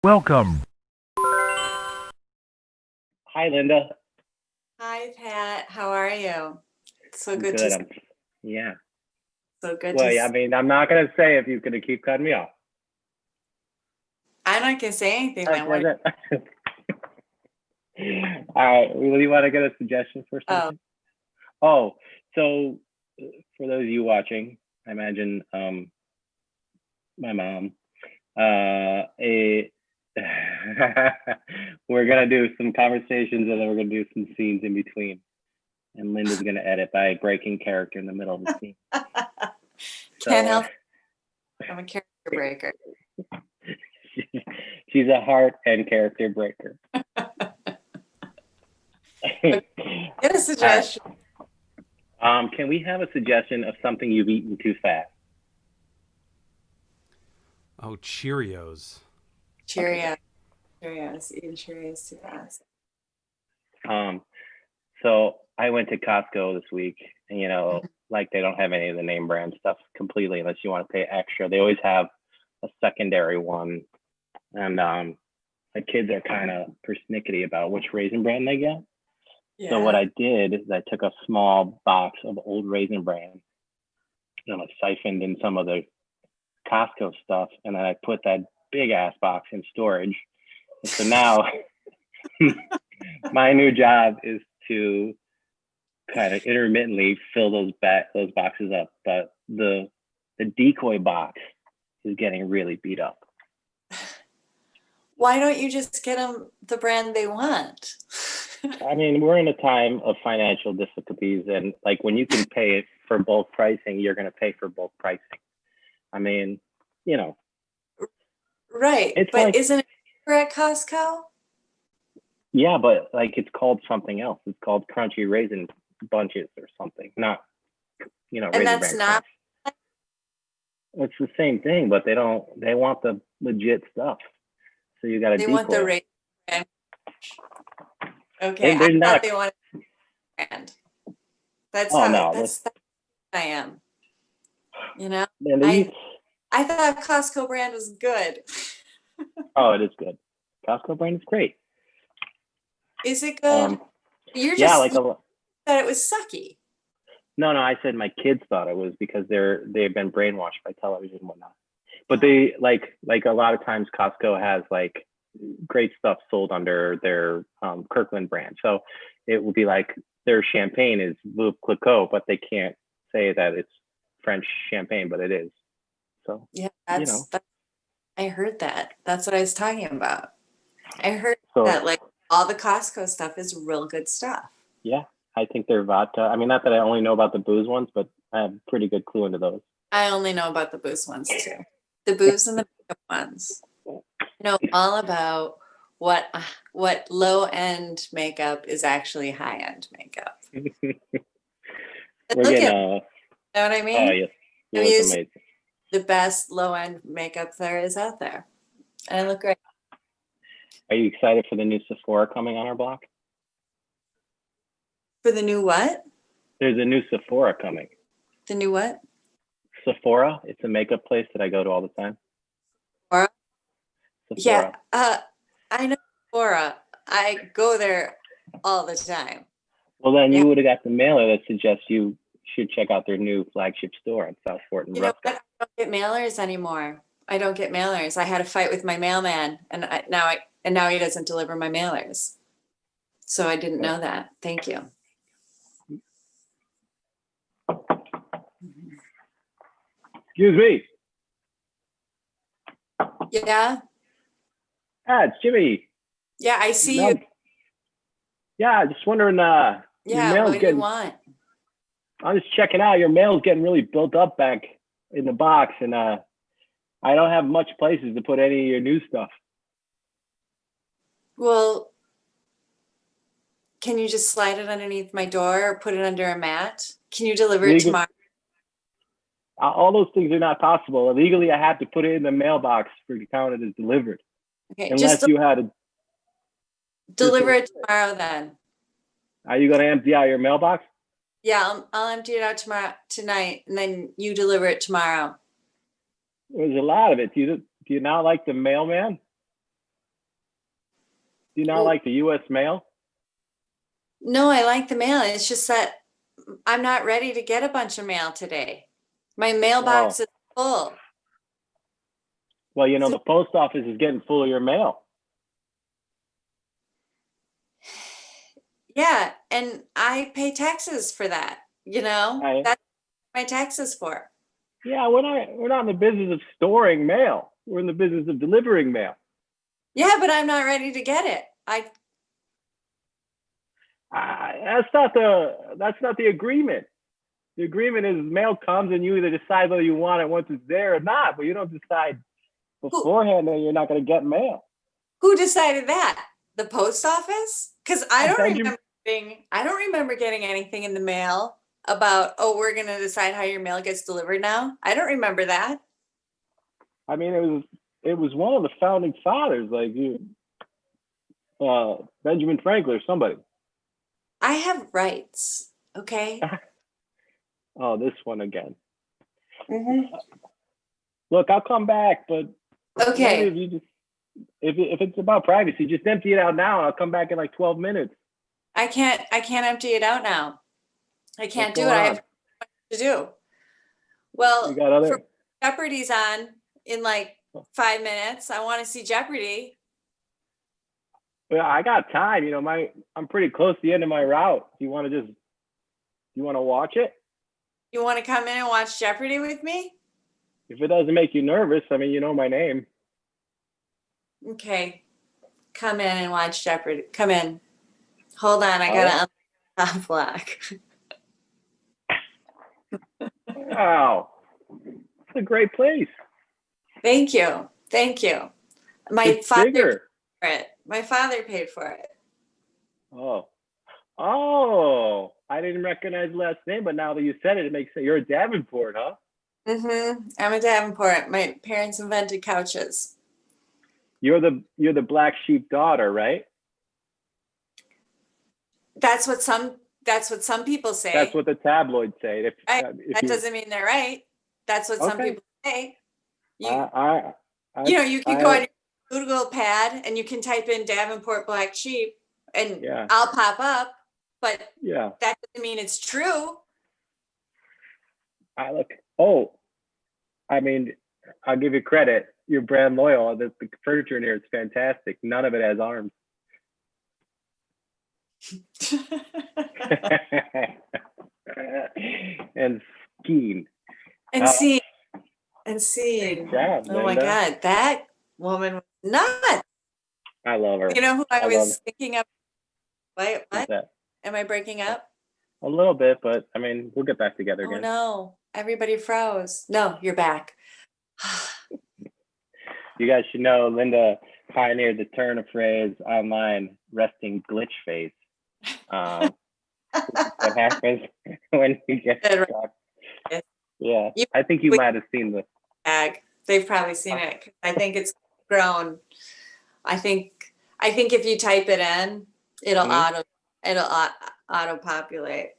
Welcome. Hi, Linda. Hi, Pat. How are you? So I'm good good. to Yeah. so good Well, to. yeah, I mean, I'm not gonna say if you're gonna keep cutting me off. I'm not gonna say anything then. Okay, that's it. All right. Well, you want to get a suggestion for Oh, something? Oh, so for those of you watching, I imagine my mom. A we're gonna do some conversations and then we're gonna do some scenes in between. And Linda's gonna edit by breaking character in the middle of the scene. can't So help. I'm a character breaker. she's a heart and character breaker. Get a suggestion. Can we have a suggestion of something you've eaten too fast? Oh, Cheerios. Cheerios. Cheerios. Eating Cheerios too fast. So I went to Costco this week, and like they don't have any of the name brand stuff completely unless you want to pay extra. They always have a secondary one, and the kids are kind of persnickety about which raisin brand they get. Yeah. So what I did is I took a small box of old raisin bran and I siphoned in some of the Costco stuff, and then I put that big ass box in storage. And so now my new job is to kind of intermittently fill those boxes up, but the decoy box is getting really beat up. Why don't you just get them the brand they want? I mean, we're in a time of financial difficulties, and like when you can pay it for bulk pricing, you're going to pay for bulk pricing. I mean, Right. it's But like, isn't it cheaper at Costco? yeah, but like it's called something else. It's called crunchy raisin bunches or something, not, And raisin that's bran not. crunch. It's the same thing, but they want the legit stuff. So you got to They want the decoy. rate. Okay, I They're thought not. they wanted brand. That's Oh how no, that's I am. man, I thought Costco brand was good. oh, it is good. Costco brand is great. Is it good? You're Yeah, just like you thought it was sucky. no, I said my kids thought it was because they've been brainwashed by television and whatnot. But they like a lot of times Costco has like great stuff sold under their Kirkland brand. So it will be like their champagne is Veuve Clicquot, but they can't say that it's French champagne, but it is. So Yeah, that's I heard that. That's what I was talking about. I heard so that like all the Costco stuff is real good stuff. yeah, I think their vodka. I mean, not that I only know about the booze ones, but I have a pretty good clue into those. I only know about the booze ones too. The booze and the makeup ones. I know all about what low end makeup is actually high end makeup. We're Look getting at, you know what I mean? oh yes, you I'm look using amazing. the best low end makeup there is out there, and I look great. Are you excited for the new Sephora coming on our block? For the new what? There's a new Sephora coming. The new what? Sephora, it's a makeup place that I go to all the time. Sephora? Sephora. Yeah, I know Sephora. I go there all the time. Well, then Yeah. you would have got the mailer that suggests you should check out their new flagship store in South Fort and You know Ruston. what? I don't get mailers anymore. I don't get mailers. I had a fight with my mailman, and now he doesn't deliver my mailers. So I didn't know that. Thank you. Excuse me. Yeah, It's Jimmy. yeah. I see No. you. Yeah, just wondering. Your Yeah, mail's what do you getting. want? I'm just checking out. Your mail's getting really built up back in the box, and I don't have much places to put any of your new stuff. Well, can you just slide it underneath my door or put it under a mat? Can you deliver it tomorrow? All those things are not possible. Legally, I have to put it in the mailbox for it to count it as delivered. Okay, Unless you had a. deliver it tomorrow then. Are you going to empty out your mailbox? Yeah, I'll empty it out tonight, and then you deliver it tomorrow. There's a lot of it. Do you not like the mailman? Do you not Well, like the U.S. mail? no, I like the mail. It's just that I'm not ready to get a bunch of mail today. My mailbox Oh, is full. well, So, the post office is getting full of your mail. yeah, and I pay taxes for that. I, That's what my taxes for. yeah, we're not in the business of storing mail. We're in the business of delivering mail. Yeah, but I'm not ready to get it. That's not the agreement. The agreement is mail comes and you either decide whether you want it once it's there or not, but you don't decide who beforehand that you're not going to get mail. who decided that? The post office? Because Benjamin, I don't remember getting anything in the mail about, oh, we're gonna decide how your mail gets delivered now. I don't remember that. I mean, it was one of the founding fathers, like Benjamin Franklin or somebody. I have rights, okay? Oh, this one again. Mm-hmm. Look, I'll come back, but maybe Okay, if you just if it's about privacy, just empty it out now, and I'll come back in like 12 minutes. I can't empty it out now. I What's can't do it. going I on? have to do. You Well, got for other? Jeopardy's on in like 5 minutes. I want to see Jeopardy. Well, I got time. I'm pretty close to the end of my route. You want to watch it? You want to come in and watch Jeopardy with me? If it doesn't make you nervous, I mean, you know my name. Okay, come in and watch Jeopardy. Come in. Hold on, I Oh yeah. gotta unlock block. Wow, it's a great place. Thank you. Thank you. My It's father paid bigger. for it. My father paid for it. Oh, oh, I didn't recognize the last name, but now that you said it, it makes sense. You're a Davenport, huh? I'm a Davenport. My parents invented couches. You're the black sheep daughter, right? That's what some people That's say. what the tabloids say. Right? If That you doesn't mean they're right. That's what some okay, people say. You I I I you can go on I your Google pad and you can type in Davenport black sheep and yeah I'll pop up, but yeah. that doesn't mean it's true. I look. Oh, I mean, I'll give you credit. You're brand loyal. The furniture in here is fantastic. None of it has arms. And skiing. and Uh, see and seeing. yeah, Oh my Linda. God, that woman was nuts. I love her. You know who I I love was thinking of? Wait, who's what? that. Am I breaking up? A little bit, but I mean, we'll get back together Oh again. no, everybody froze. No, you're back. You guys should know Linda pioneered the turn of phrase online resting glitch face. What happens when you get stuck? Yeah, You I think you might have seen the. tag. They've probably seen it. 'Cause I think it's grown. I think if you type it in, it'll Mhm. auto populate.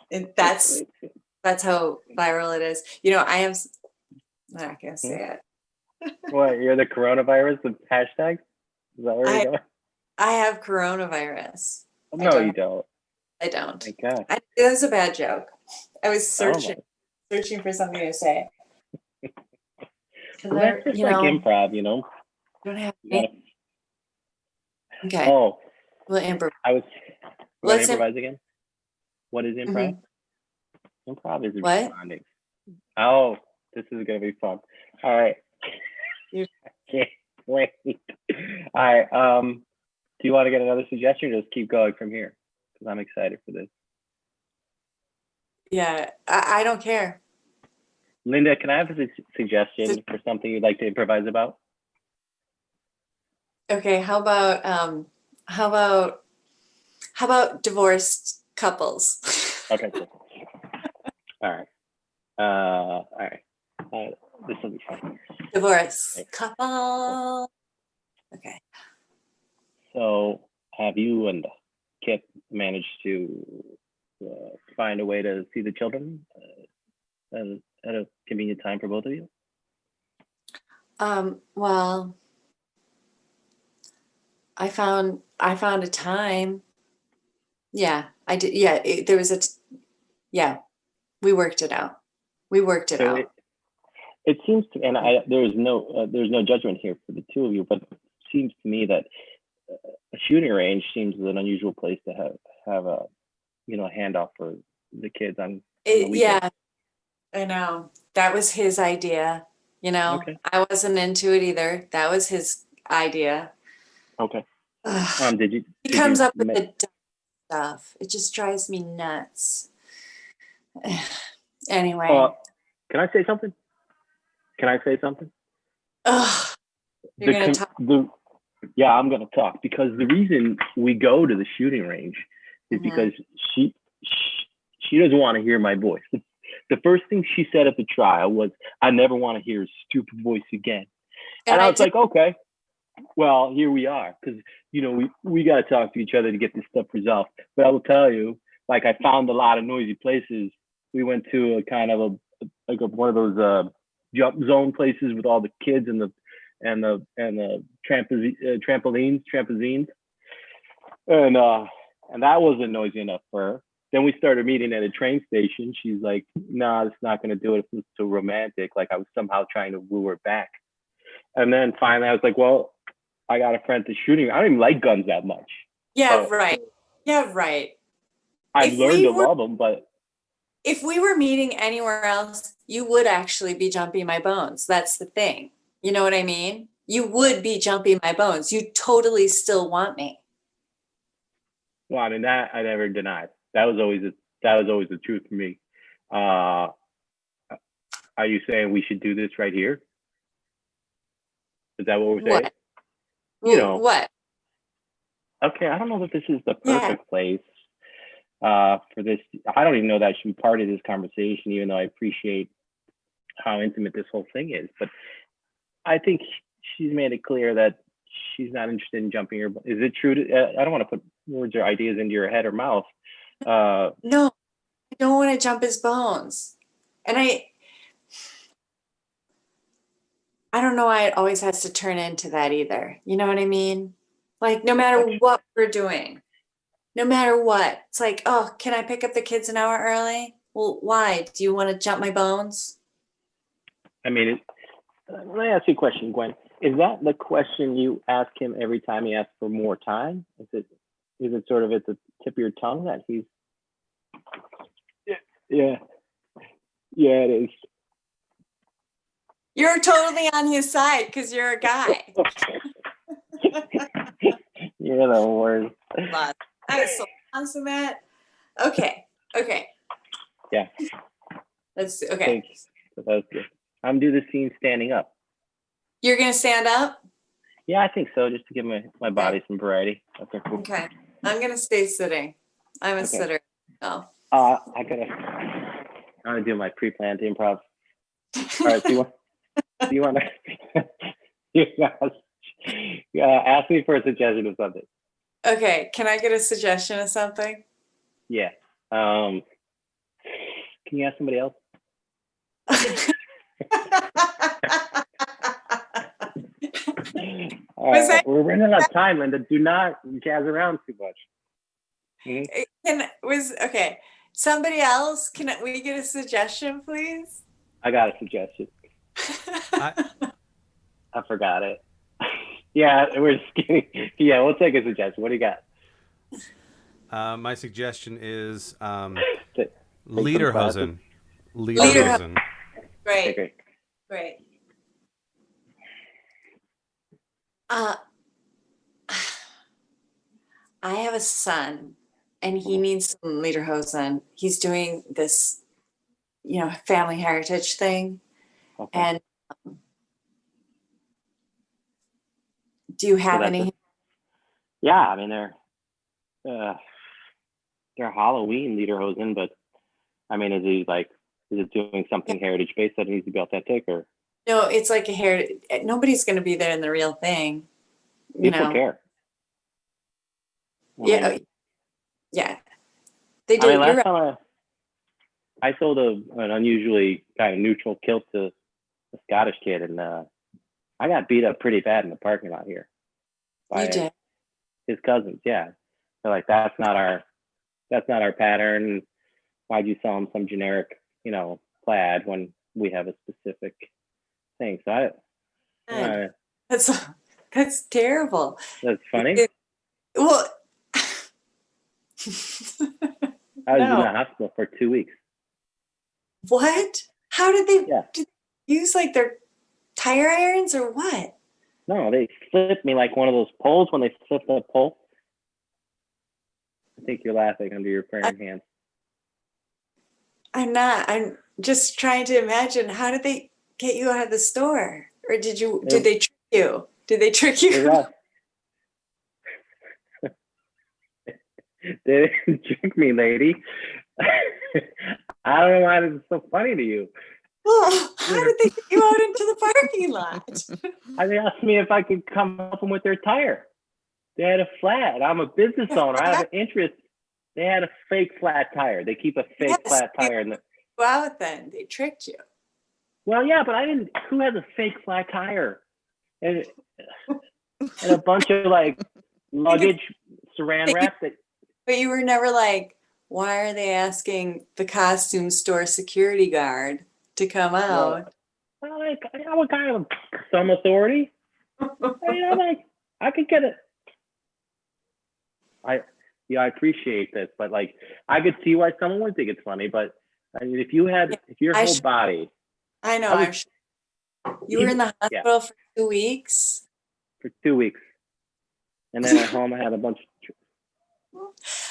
That's how viral it is. I'm not gonna say it. What? You're the coronavirus of hashtags? Is that where I we're going? I have coronavirus. I No, don't. you don't. I don't. Thank God. It was a bad joke. I was Oh my. searching for something to say. Well, that's just like improv, Don't have You any. gotta. Okay, Oh, we'll improv. I was. You want to Let's improvise again? What is improv? mhm. Improv is What? responding. Oh, this is gonna be fun. All right. You- Can't wait. All right. Do you want to get another suggestion or just keep going from here? Because I'm excited for this. Yeah, I don't care. Linda, can I have a suggestion for something you'd like to improvise about? Okay, how about divorced couples? Okay, cool. All right. All right. This will be fun. Divorce Okay. couple. Okay. So, have you and Kip managed to find a way to see the children at a convenient time for both of you? Well, I found a time. Yeah, I did. Yeah, there was yeah, we worked it out. We worked it So out. it seems to, and there's no judgment here for the two of you, but it seems to me that a shooting range seems an unusual place to have a handoff for the kids on the weekend. Yeah, I know. That was his idea. Okay. I wasn't into it either. That was his idea. Okay. Ugh. Did He comes you up with the dumb stuff. It just drives me nuts. Anyway. Can I say something? Can I say something? Ugh. You're gonna talk. Yeah, I'm gonna talk, because the reason we go to the shooting range is because she doesn't want to hear my voice. The first thing she said at the trial was, "I never want to hear his stupid voice again." And I was like, okay, well, here we are, because we got to talk to each other to get this stuff resolved. But I will tell you, like, I found a lot of noisy places. We went to a kind of one of those jump zone places with all the kids and the trampolines, and that wasn't noisy enough for her. Then we started meeting at a train station. She's like, "Nah, it's not gonna do it. It's too romantic." Like I was somehow trying to woo her back. And then finally, I was like, "Well, I got a friend to shooting. I don't even like guns that much." Yeah, right. Yeah, right. I've learned to love them, but if we were meeting anywhere else, you would actually be jumping my bones. That's the thing. You know what I mean? You would be jumping my bones. You totally still want me. well, I mean, that I never denied. That was always the truth for me. Are you saying we should do this right here? Is that what we're saying? What? Okay, I don't know that this is the perfect place for this. I don't even know that should be part of this conversation, even though I appreciate how intimate this whole thing is. But I think she's made it clear that she's not interested in jumping her. Is it true? I don't want to put words or ideas into your head or mouth. No, I don't want to jump his bones. And I don't know why it always has to turn into that either. You know what I mean? Like, no matter what we're doing, no matter what, it's like, oh, can I pick up the kids an hour early? Well, why? Do you want to jump my bones? I mean, let me ask you a question, Gwen. Is that the question you ask him every time he asks for more time? Is it sort of at the tip of your tongue that he's? Yeah, it is. You're totally on his side because you're a guy. You're the worst. That is so consummate. Okay. Yeah. That's okay. Thanks. That's good. I'm do the scene standing up. You're gonna stand up? Yeah, I think so, just to give my body some variety. Okay. I'm gonna stay sitting. I'm a sitter. Oh. I'm gonna do my pre-planned improv. All right, do you want to ask me for a suggestion of something? Okay, can I get a suggestion of something? Yeah. Can you ask somebody else? We're running out of time, Linda. Do not jazz around too much. Okay. Somebody else? Can we get a suggestion, please? I got a suggestion. I forgot it. Yeah, we're just kidding. Yeah, we'll take a suggestion. What do you got? My suggestion is Lederhosen. Lederhosen. Great. I have a son, and he needs some Lederhosen. He's doing this, family heritage thing. Okay. And do you have any? Yeah, I mean they're Halloween Lederhosen, but I mean, is it doing something heritage based that needs to be authentic, or? No, it's like a heritage. Nobody's going to be there in the real thing. People care. Yeah. They do. I mean, You're last right. time I sold an unusually kind of neutral kilt to a Scottish kid, and I got beat up pretty bad in the parking lot here You by did. his cousins. Yeah, they're like, that's not our pattern. Why'd you sell him some generic, plaid when we have a specific thing? So God, That's that's terrible. that's funny. Well, I was in no. the hospital for 2 weeks. What? How did they Yeah. use like their tire irons or what? No, they flipped me like one of those poles when they flip the pole. I think you're laughing under your praying hands. I'm not. I'm just trying to imagine how did they get you out of the store? Or did they trick you? Did they trick They you? left. They didn't trick me, lady. I don't know why this is so funny to you. Well, how did they get you out into the parking lot? They asked me if I could come help them with their tire. They had a flat. I'm a business owner. I have an interest. They had a fake flat tire. They keep a fake Yes, flat tire in the. Go out then. They tricked you. Well, yeah, but I didn't. Who has a fake flat tire? And a bunch of like luggage saran wrap that. But you were never like, why are they asking the costume store security guard to come out? Well, I'm a guy of some authority. Like, I could get it. I appreciate this, but like, I could see why someone would think it's funny. But I mean, if your whole body. I know. You were in the hospital for 2 weeks. For 2 weeks, and then at home I had a bunch.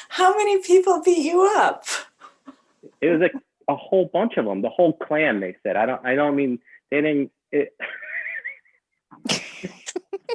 How many people beat you up? It was a whole bunch of them, the whole clan. They said, I don't mean they didn't.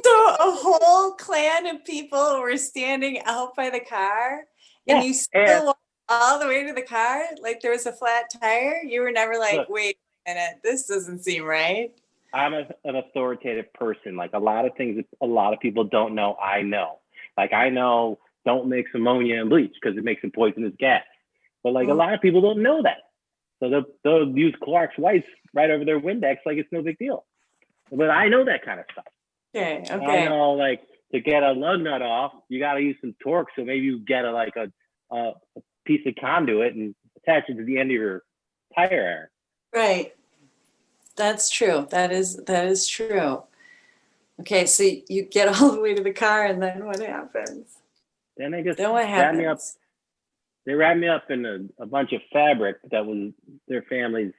So a whole clan of people were standing out by the car, and you still walked all the way to the car like there was a flat tire. You were never like, look, wait a minute, this doesn't seem right. I'm an authoritative person. Like a lot of things that a lot of people don't know, I know. Like I know, don't mix ammonia and bleach because it makes a poisonous gas. But like a lot of people don't know that. So they'll use Clark's Whites right over their Windex like it's no big deal. But I know that kind of stuff. Okay. I know, like, to get a lug nut off, you got to use some torque. So maybe you get a piece of conduit and attach it to the end of your tire iron. Right. That's true. That is true. Okay, so you get all the way to the car, and then what happens? Then they just what wrap me up. happens? They wrapped me up in a bunch of fabric that was their family's,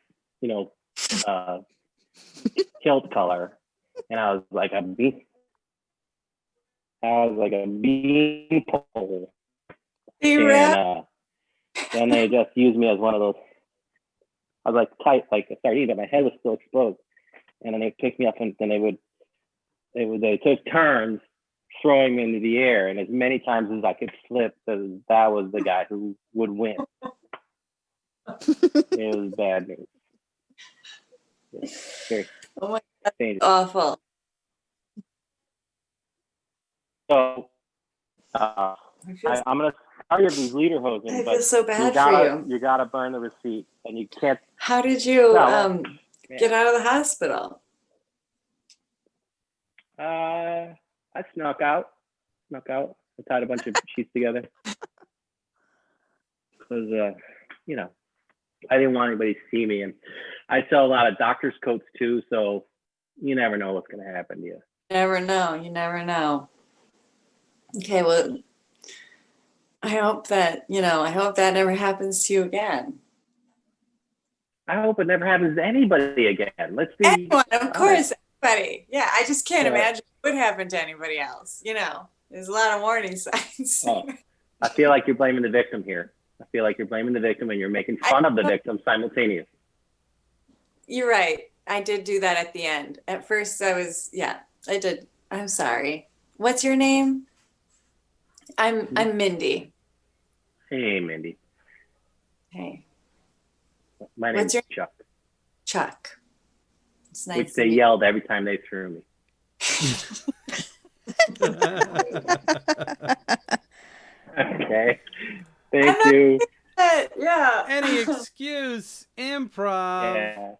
kilt color. And I was like a bean pole. And then they just used me as one of those. I was like tight, like a sardine, but my head was still exposed. And then they picked me up, and then they took turns throwing me into the air, and as many times as I could flip, that was the guy who would win. It was bad news. Yeah, oh my God, that's awful. So I'm gonna tell you these lederhosen, I but feel so bad for you. You gotta burn the receipt, and you can't. How did you get out of the hospital? I snuck out. I tied a bunch of sheets together because I didn't want anybody to see me, and I sell a lot of doctor's coats too, so you never know what's gonna happen to you. You never know. Okay, well, I hope that never happens to you again. I hope it never happens to anybody again. Let's be anyone, of course, everybody. Yeah, I just can't imagine what would happen to anybody else. There's a lot of warning signs. I feel like you're blaming the victim here. I feel like you're blaming the victim and you're making fun of the victim simultaneously. You're right. I did do that at the end. At first I did. I'm sorry. What's your name? I'm Mindy. Hey, Mindy. Hey. My name's Chuck. Chuck. It's nice. Which they yelled every time they threw me. Okay. Thank you. it. Yeah. Any excuse, improv. Yeah.